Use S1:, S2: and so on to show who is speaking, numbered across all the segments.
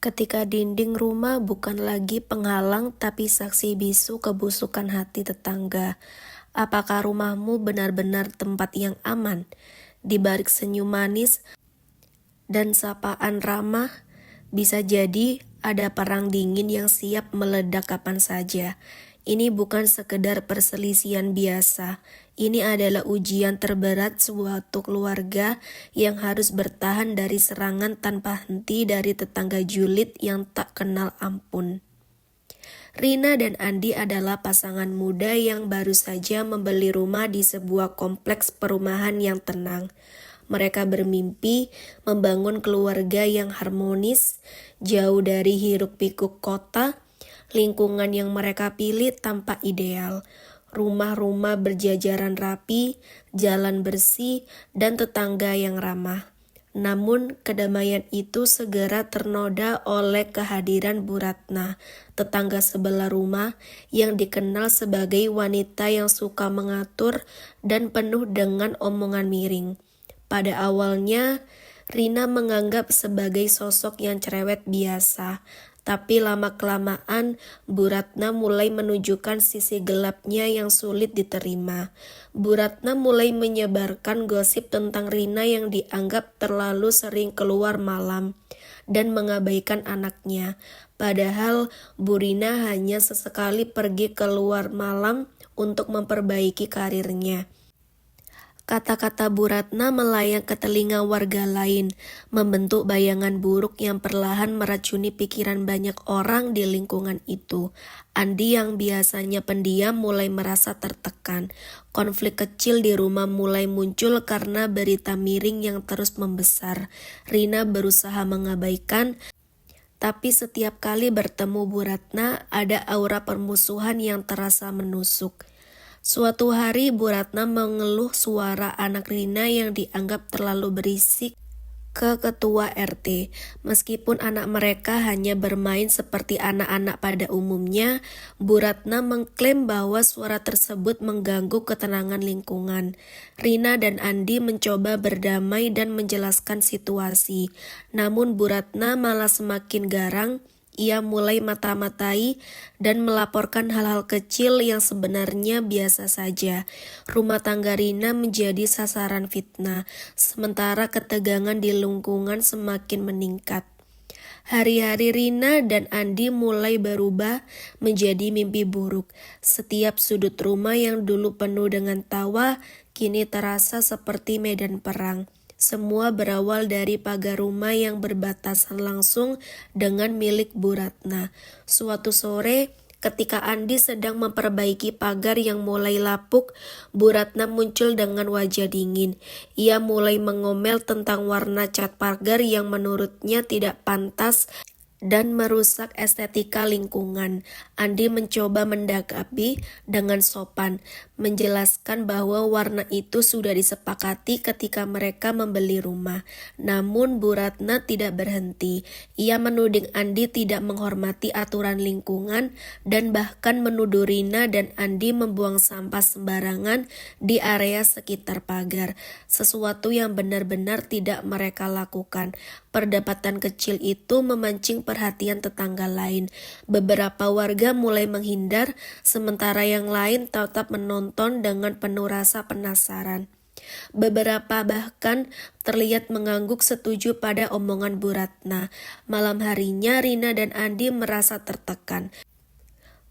S1: Ketika dinding rumah bukan lagi penghalang tapi saksi bisu kebusukan hati tetangga. Apakah rumahmu benar-benar tempat yang aman? Di balik senyum manis dan sapaan ramah, bisa jadi ada perang dingin yang siap meledak kapan saja. Ini bukan sekedar perselisihan biasa. Ini adalah ujian terberat suatu keluarga yang harus bertahan dari serangan tanpa henti dari tetangga julid yang tak kenal ampun. Rina dan Andi adalah pasangan muda yang baru saja membeli rumah di sebuah kompleks perumahan yang tenang. Mereka bermimpi membangun keluarga yang harmonis, jauh dari hiruk-pikuk kota. Lingkungan yang mereka pilih tampak ideal. Rumah-rumah berjajaran rapi, jalan bersih, dan tetangga yang ramah. Namun, kedamaian itu segera ternoda oleh kehadiran Bu Ratna, tetangga sebelah rumah yang dikenal sebagai wanita yang suka mengatur dan penuh dengan omongan miring. Pada awalnya, Rina menganggap sebagai sosok yang cerewet biasa, tapi lama-kelamaan Bu Ratna mulai menunjukkan sisi gelapnya yang sulit diterima. Bu Ratna mulai menyebarkan gosip tentang Rina yang dianggap terlalu sering keluar malam dan mengabaikan anaknya. Padahal Bu Rina hanya sesekali pergi keluar malam untuk memperbaiki karirnya. Kata-kata Bu Ratna melayang ke telinga warga lain, membentuk bayangan buruk yang perlahan meracuni pikiran banyak orang di lingkungan itu. Andi yang biasanya pendiam mulai merasa tertekan. Konflik kecil di rumah mulai muncul karena berita miring yang terus membesar. Rina berusaha mengabaikan, tapi setiap kali bertemu Bu Ratna, ada aura permusuhan yang terasa menusuk. Suatu hari Bu Ratna mengeluh suara anak Rina yang dianggap terlalu berisik ke ketua RT. Meskipun anak mereka hanya bermain seperti anak-anak pada umumnya, Bu Ratna mengklaim bahwa suara tersebut mengganggu ketenangan lingkungan. Rina dan Andi mencoba berdamai dan menjelaskan situasi. Namun Bu Ratna malah semakin garang. Ia mulai mata-matai dan melaporkan hal-hal kecil yang sebenarnya biasa saja. Rumah tangga Rina menjadi sasaran fitnah, sementara ketegangan di lingkungan semakin meningkat. Hari-hari Rina dan Andi mulai berubah menjadi mimpi buruk. Setiap sudut rumah yang dulu penuh dengan tawa, kini terasa seperti medan perang. Semua berawal dari pagar rumah yang berbatasan langsung dengan milik Bu Ratna. Suatu sore, ketika Andi sedang memperbaiki pagar yang mulai lapuk, Bu Ratna muncul dengan wajah dingin. Ia mulai mengomel tentang warna cat pagar yang menurutnya tidak pantas dan merusak estetika lingkungan. Andi mencoba mendakapi dengan sopan, menjelaskan bahwa warna itu sudah disepakati ketika mereka membeli rumah. Namun Bu Ratna tidak berhenti. Ia menuding Andi tidak menghormati aturan lingkungan dan bahkan menuduh Rina dan Andi membuang sampah sembarangan di area sekitar pagar, sesuatu yang benar-benar tidak mereka lakukan. Perdebatan kecil itu memancing perhatian tetangga lain. Beberapa warga mulai menghindar, sementara yang lain tetap menonton dengan penuh rasa penasaran. Beberapa bahkan terlihat mengangguk setuju pada omongan Bu Ratna. Malam harinya Rina dan Andi merasa tertekan.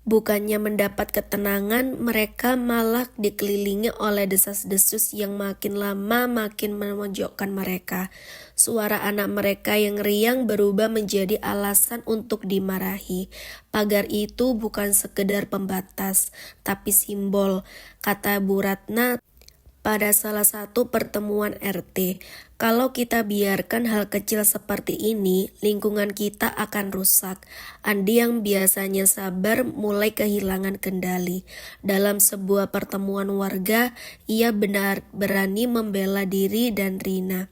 S1: Bukannya mendapat ketenangan, mereka malah dikelilingi oleh desas-desus yang makin lama makin memojokkan mereka. Suara anak mereka yang riang berubah menjadi alasan untuk dimarahi. Pagar itu bukan sekedar pembatas, tapi simbol, kata Bu Ratna pada salah satu pertemuan RT. Kalau kita biarkan hal kecil seperti ini, lingkungan kita akan rusak. Andi yang biasanya sabar mulai kehilangan kendali. Dalam sebuah pertemuan warga, ia benar berani membela diri dan Rina.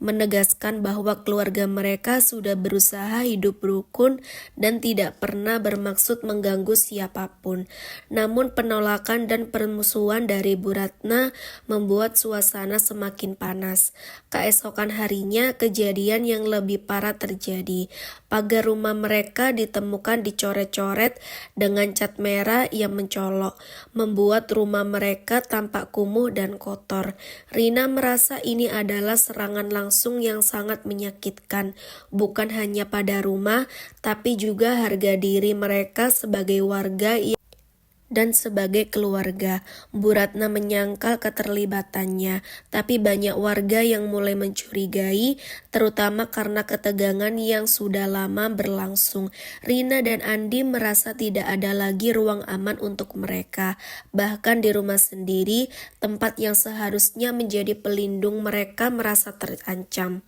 S1: menegaskan bahwa keluarga mereka sudah berusaha hidup rukun dan tidak pernah bermaksud mengganggu siapapun. Namun penolakan dan permusuhan dari Bu Ratna membuat suasana semakin panas. Keesokan harinya, kejadian yang lebih parah terjadi. Pagar rumah mereka ditemukan dicoret-coret dengan cat merah yang mencolok, membuat rumah mereka tampak kumuh dan kotor. Rina merasa ini adalah serangan langsung yang sangat menyakitkan, bukan hanya pada rumah, tapi juga harga diri mereka sebagai warga dan sebagai keluarga. Bu Ratna menyangkal keterlibatannya, tapi banyak warga yang mulai mencurigai, terutama karena ketegangan yang sudah lama berlangsung. Rina dan Andi merasa tidak ada lagi ruang aman untuk mereka. Bahkan di rumah sendiri, tempat yang seharusnya menjadi pelindung mereka merasa terancam.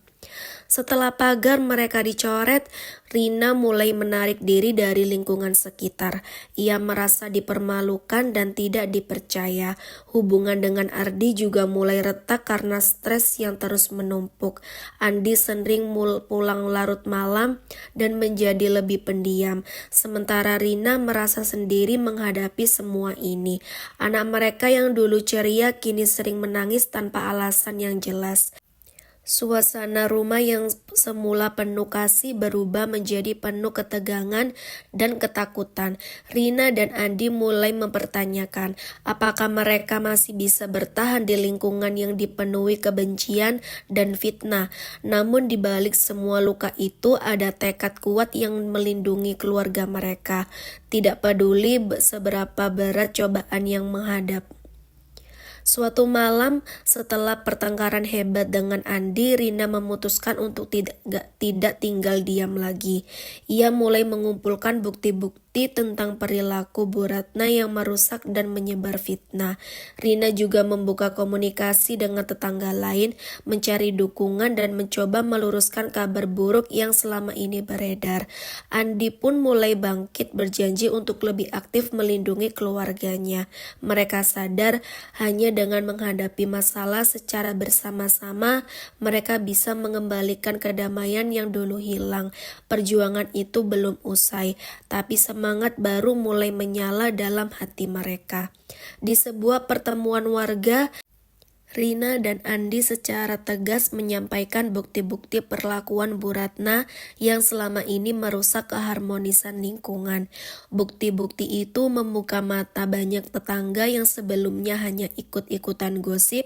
S1: Setelah pagar mereka dicoret, Rina mulai menarik diri dari lingkungan sekitar. Ia merasa dipermalukan dan tidak dipercaya. Hubungan dengan Ardi juga mulai retak karena stres yang terus menumpuk. Andi sering pulang larut malam dan menjadi lebih pendiam. Sementara Rina merasa sendiri menghadapi semua ini. Anak mereka yang dulu ceria kini sering menangis tanpa alasan yang jelas. Suasana rumah yang semula penuh kasih berubah menjadi penuh ketegangan dan ketakutan. Rina dan Andi mulai mempertanyakan apakah mereka masih bisa bertahan di lingkungan yang dipenuhi kebencian dan fitnah. Namun di balik semua luka itu ada tekad kuat yang melindungi keluarga mereka. Tidak peduli seberapa berat cobaan yang menghadap. Suatu malam, setelah pertengkaran hebat dengan Andi, Rina memutuskan untuk tidak tinggal diam lagi. Ia mulai mengumpulkan bukti-bukti tentang perilaku Bu Ratna yang merusak dan menyebar fitnah. Rina juga membuka komunikasi dengan tetangga lain, mencari dukungan dan mencoba meluruskan kabar buruk yang selama ini beredar. Andi pun mulai bangkit berjanji untuk lebih aktif melindungi keluarganya. Mereka sadar hanya dengan menghadapi masalah secara bersama-sama, mereka bisa mengembalikan kedamaian yang dulu hilang. Perjuangan itu belum usai, tapi semangat baru mulai menyala dalam hati mereka. Di sebuah pertemuan warga, Rina dan Andi secara tegas menyampaikan bukti-bukti perlakuan Bu Ratna yang selama ini merusak keharmonisan lingkungan. Bukti-bukti itu membuka mata banyak tetangga yang sebelumnya hanya ikut-ikutan gosip.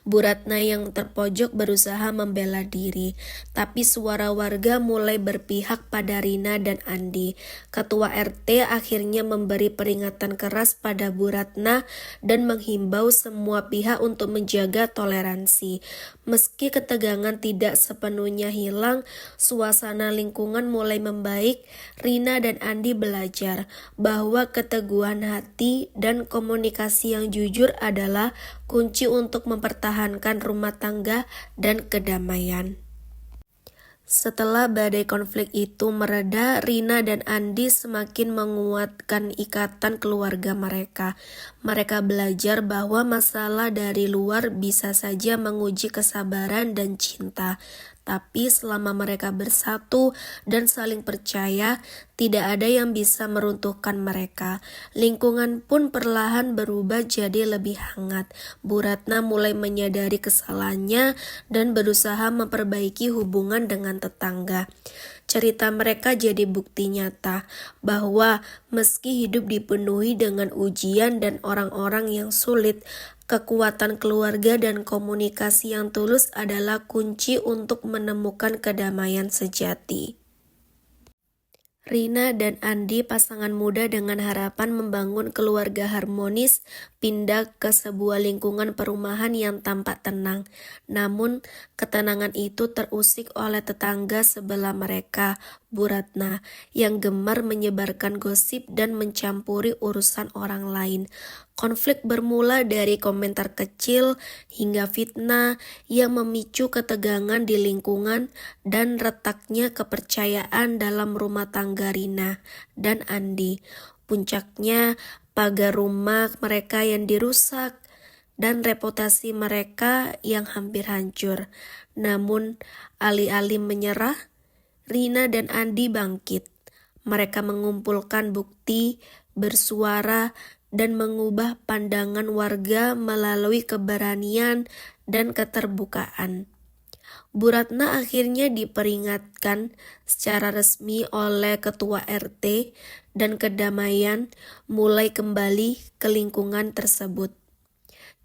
S1: Bu Ratna yang terpojok berusaha membela diri, tapi suara warga mulai berpihak pada Rina dan Andi. Ketua RT akhirnya memberi peringatan keras pada Bu Ratna dan menghimbau semua pihak untuk menjaga toleransi. Meski ketegangan tidak sepenuhnya hilang, suasana lingkungan mulai membaik. Rina dan Andi belajar bahwa keteguhan hati dan komunikasi yang jujur adalah kunci untuk mempertahankan rumah tangga dan kedamaian. Setelah badai konflik itu mereda, Rina dan Andi semakin menguatkan ikatan keluarga mereka. Mereka belajar bahwa masalah dari luar bisa saja menguji kesabaran dan cinta. Tapi selama mereka bersatu dan saling percaya, tidak ada yang bisa meruntuhkan mereka. Lingkungan pun perlahan berubah jadi lebih hangat. Bu Ratna mulai menyadari kesalahannya dan berusaha memperbaiki hubungan dengan tetangga. Cerita mereka jadi bukti nyata bahwa meski hidup dipenuhi dengan ujian dan orang-orang yang sulit, kekuatan keluarga dan komunikasi yang tulus adalah kunci untuk menemukan kedamaian sejati. Rina dan Andi, pasangan muda dengan harapan membangun keluarga harmonis, pindah ke sebuah lingkungan perumahan yang tampak tenang. Namun, ketenangan itu terusik oleh tetangga sebelah mereka, Bu Ratna, yang gemar menyebarkan gosip dan mencampuri urusan orang lain. Konflik bermula dari komentar kecil hingga fitnah yang memicu ketegangan di lingkungan dan retaknya kepercayaan dalam rumah tangga Rina dan Andi. Puncaknya, pagar rumah mereka yang dirusak dan reputasi mereka yang hampir hancur. Namun, alih-alih menyerah, Rina dan Andi bangkit. Mereka mengumpulkan bukti, bersuara, dan mengubah pandangan warga melalui keberanian dan keterbukaan. Bu Ratna akhirnya diperingatkan secara resmi oleh Ketua RT dan kedamaian mulai kembali ke lingkungan tersebut.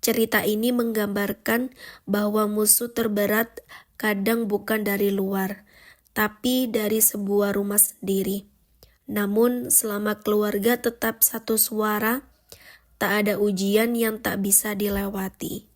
S1: Cerita ini menggambarkan bahwa musuh terberat kadang bukan dari luar, tapi dari sebuah rumah sendiri. Namun selama keluarga tetap satu suara, tak ada ujian yang tak bisa dilewati.